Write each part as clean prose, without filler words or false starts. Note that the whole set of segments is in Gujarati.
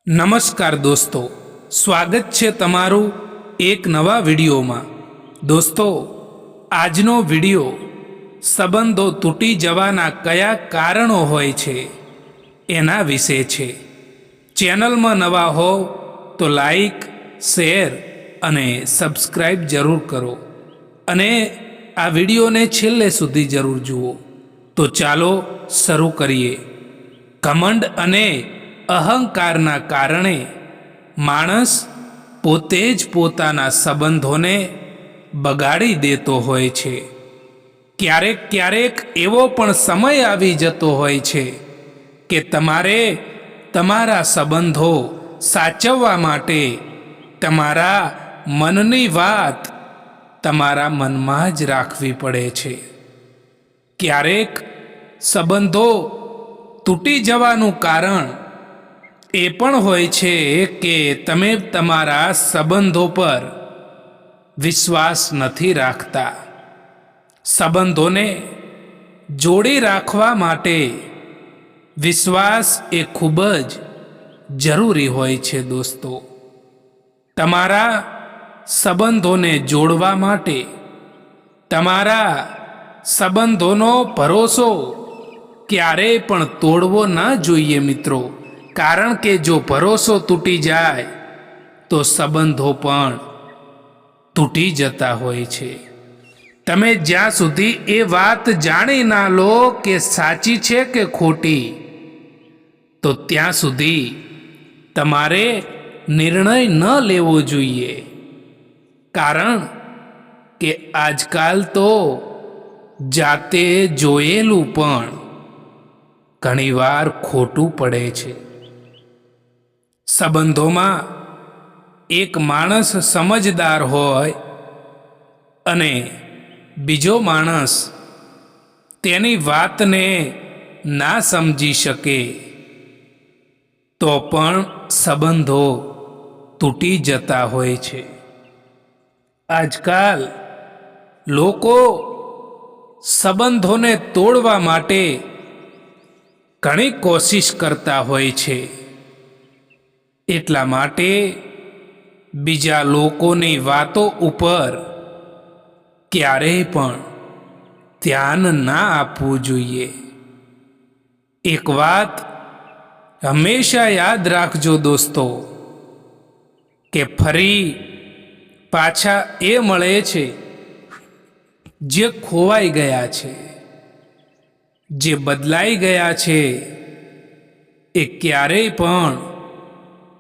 નમસ્કાર દોસ્તો, સ્વાગત છે તમારું એક નવા વિડીયોમાં। દોસ્તો, આજનો વિડીયો સંબંધો તૂટી જવાના કયા કારણો હોય છે એના વિશે છે। ચેનલમાં નવા હો તો લાઈક, શેર અને સબસ્ક્રાઈબ જરૂર કરો અને આ વિડીયોને છેલ્લે સુધી જરૂર જુઓ। તો ચાલો શરૂ કરીએ। ઘમંડ અને અહંકારના કારણે માણસ પોતે જ પોતાના સંબંધોને બગાડી દેતો હોય છે। ક્યારેક ક્યારેક એવો પણ સમય આવી જતો હોય છે કે તમારે તમારા સંબંધો સાચવવા માટે તમારા મનની વાત તમારા મનમાં જ રાખવી પડે છે। ક્યારેક સંબંધો તૂટી જવાનું કારણ એ પણ હોય છે કે તમે તમારા સંબંધો પર વિશ્વાસ નથી રાખતા। સંબંધોને જોડી રાખવા માટે વિશ્વાસ એ ખૂબ જ જરૂરી હોય છે દોસ્તો। તમારા સંબંધોને જોડવા માટે તમારા સંબંધોનો ભરોસો ક્યારેય પણ તોડવો ના જોઈએ મિત્રો। કારણ કે જો ભરોસો તૂટી જાય તો સંબંધો પણ તૂટી જતા હોય છે। તમે જ્યાં સુધી એ વાત જાણી ના લો કે સાચી છે કે ખોટી, તો ત્યાં સુધી તમારે નિર્ણય ન લેવો જોઈએ। કારણ કે આજકાલ તો જાતે જોયેલું પણ ઘણીવાર ખોટું પડે છે। સંબંધોમાં એક માણસ સમજદાર હોય અને બીજો માણસ તેની વાતને ના સમજી શકે તો પણ સંબંધો તૂટી જતા હોય છે। આજકાલ લોકો સંબંધોને તોડવા માટે ઘણી કોશિશ કરતા હોય છે। એટલા માટે બીજા લોકોની વાતો ઉપર ક્યારેય પણ ધ્યાન ના આપવું જોઈએ। એક વાત હંમેશા યાદ રાખજો દોસ્તો કે ફરી પાછા એ મળે છે જે ખોવાઈ ગયા છે, જે બદલાઈ ગયા છે, એ ક્યારેય પણ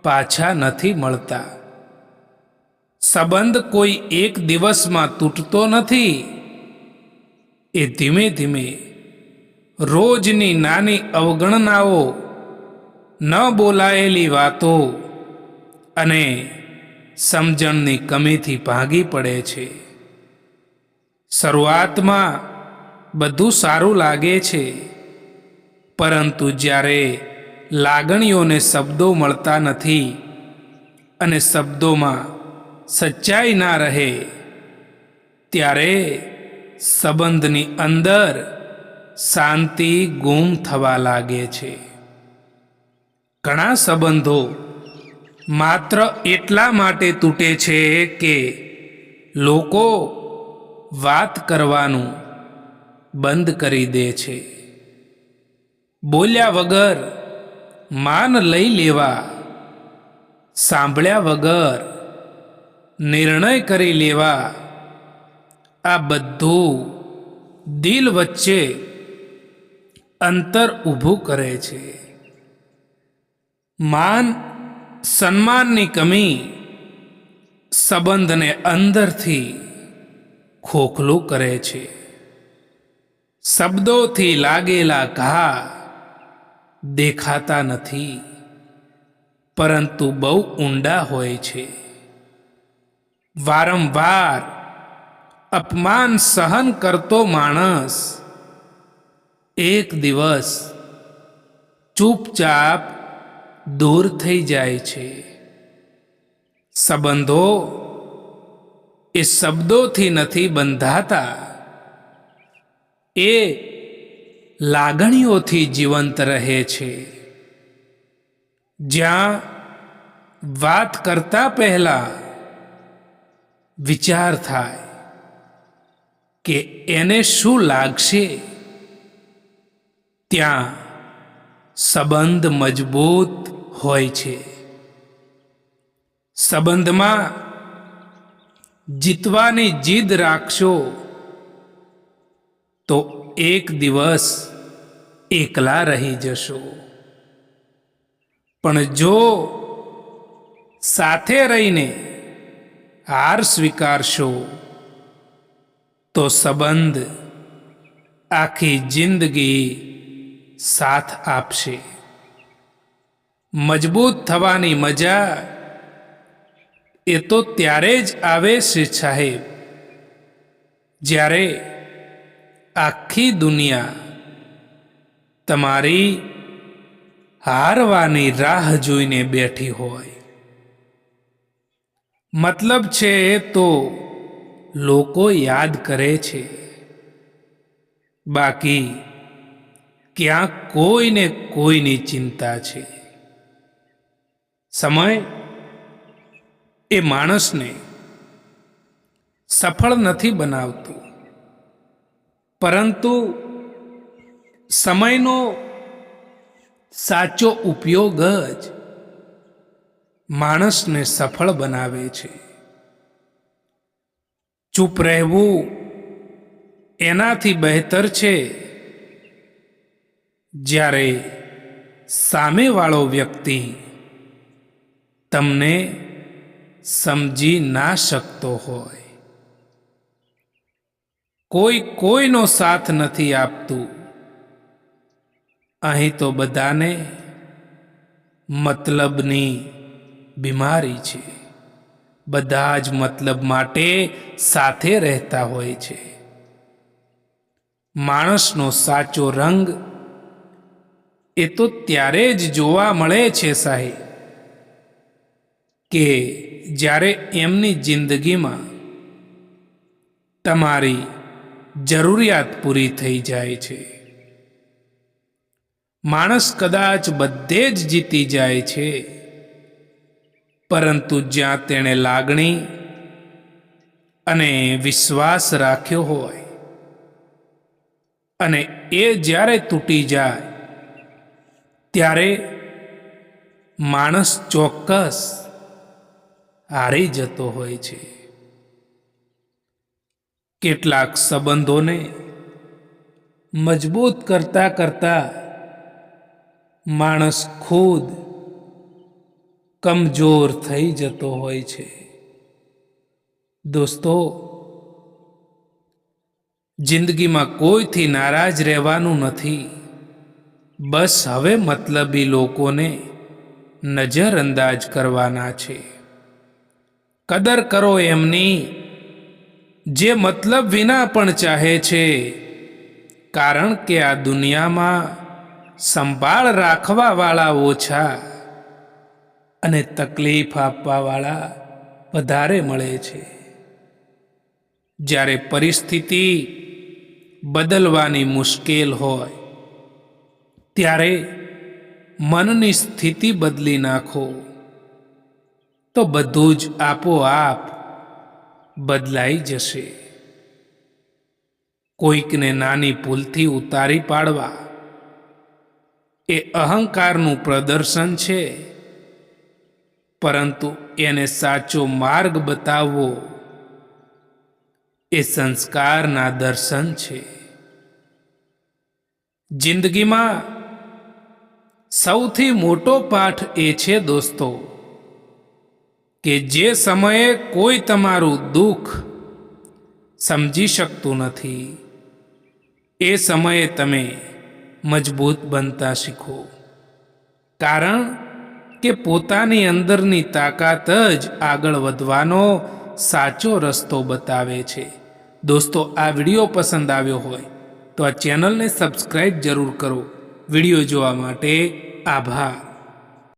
પાછા નથી મળતા। સંબંધ કોઈ એક દિવસમાં તૂટતો નથી, એ ધીમે ધીમે રોજની નાની અવગણનાઓ, ન બોલાયેલી વાતો અને સમજણની કમીથી ભાંગી પડે છે। શરૂઆતમાં બધું સારું લાગે છે, પરંતુ જ્યારે લાગણીઓને શબ્દો મળતા નથી અને શબ્દોમાં સચ્ચાઈ ના રહે, ત્યારે સંબંધની અંદર શાંતિ ગુમ થવા લાગે છે। ઘણા સંબંધો માત્ર એટલા માટે તૂટે છે કે લોકો વાત કરવાનું બંધ કરી દે છે। બોલ્યા વગર માન લઈ લેવા, સાંભળ્યા વગર નિર્ણય કરી લેવા, આ બધું દિલ વચ્ચે અંતર ઊભું કરે છે। માન સન્માનની કમી સંબંધને અંદરથી ખોખલું કરે છે। શબ્દોથી લાગેલા ઘા દેખાતા નથી, પરંતુ બહુ ઊંડા હોય છે। વારંવાર અપમાન સહન કરતો માણસ એક દિવસ ચૂપચાપ દૂર થઈ જાય છે। સંબંધો એ શબ્દોથી નથી બંધાતા, એ લાગણીઓથી જીવંત રહે છે। જ્યાં વાત કરતા પહેલા વિચાર થાય કે એને શું લાગશે. ત્યાં સંબંધ મજબૂત હોય છે. સંબંધમાં જીતવાની જીદ રાખશો તો એક દિવસ એકલા રહી જશો, પણ જો સાથે રહીને હાર સ્વીકારશો તો સંબંધ આખી જિંદગી સાથ આપશે. મજબૂત થવાની મજા એ તો ત્યારે જ આવે છે સાહેબ, જ્યારે આખી દુનિયા તમારી હારવાની રાહ જોઈને બેઠી હોય. મતલબ છે તો લોકો યાદ કરે છે, બાકી ક્યાંક કોઈને કોઈની ચિંતા છે. સમય એ માણસને સફળ નથી બનાવતું, પરંતુ સમયનો સાચો ઉપયોગ જ માણસને સફળ બનાવે છે. ચૂપ રહેવું એનાથી બહેતર છે જ્યારે સામેવાળો વ્યક્તિ તમને સમજી ના શકતો હોય. કોઈ કોઈનો સાથ નથી આપતું. અહીં તો બધાને મતલબની બીમારી છે. બધા જ મતલબ માટે સાથે રહેતા હોય છે. માણસનો સાચો રંગ એ તો ત્યારે જ જોવા મળે છે સાહેબ, કે જ્યારે એમની જિંદગીમાં તમારી જરૂરિયાત પૂરી થઈ જાય છે. માણસ કદાચ બધે જ જીતી જાય છે, પરંતુ જ્યાં તેણે લાગણી અને વિશ્વાસ રાખ્યો હોય અને એ જ્યારે તૂટી જાય ત્યારે માણસ ચોક્કસ હારી જતો હોય છે. કેટલાક સંબંધોને મજબૂત કરતા કરતા માણસ ખુદ કમજોર થઈ જતો હોય છે. દોસ્તો, જિંદગીમાં કોઈથી નારાજ રહેવાનું નથી. બસ હવે મતલબી લોકોને નજરઅંદાજ કરવાના છે. કદર કરો એમની જે મતલબ વિના પણ ચાહે છે, કારણ કે આ દુનિયામાં સંભાળ રાખવાવાળા ઓછા અને તકલીફ આપવાવાળા વધારે મળે છે. જ્યારે પરિસ્થિતિ બદલવાની મુશ્કેલ હોય ત્યારે મનની સ્થિતિ બદલી નાખો તો બધું જ આપોઆપ બદલાઈ જશે. કોઈકને નાની ભૂલથી ઉતારી પાડવા એ અહંકારનું પ્રદર્શન છે, પરંતુ એને સાચો માર્ગ બતાવવો એ સંસ્કારના દર્શન છે. જિંદગીમાં સૌથી મોટો પાઠ એ છે દોસ્તો, કે જે સમયે કોઈ તમારું દુઃખ સમજી શકતું નથી, એ સમયે તમે મજબૂત બનતા શીખો. કારણ કે પોતાની અંદરની તાકાત જ આગળ વધવાનો સાચો રસ્તો બતાવે છે. દોસ્તો, આ વિડીયો પસંદ આવ્યો હોય તો આ ચેનલને સબસ્ક્રાઈબ જરૂર કરો. વિડીયો જોવા માટે આભાર.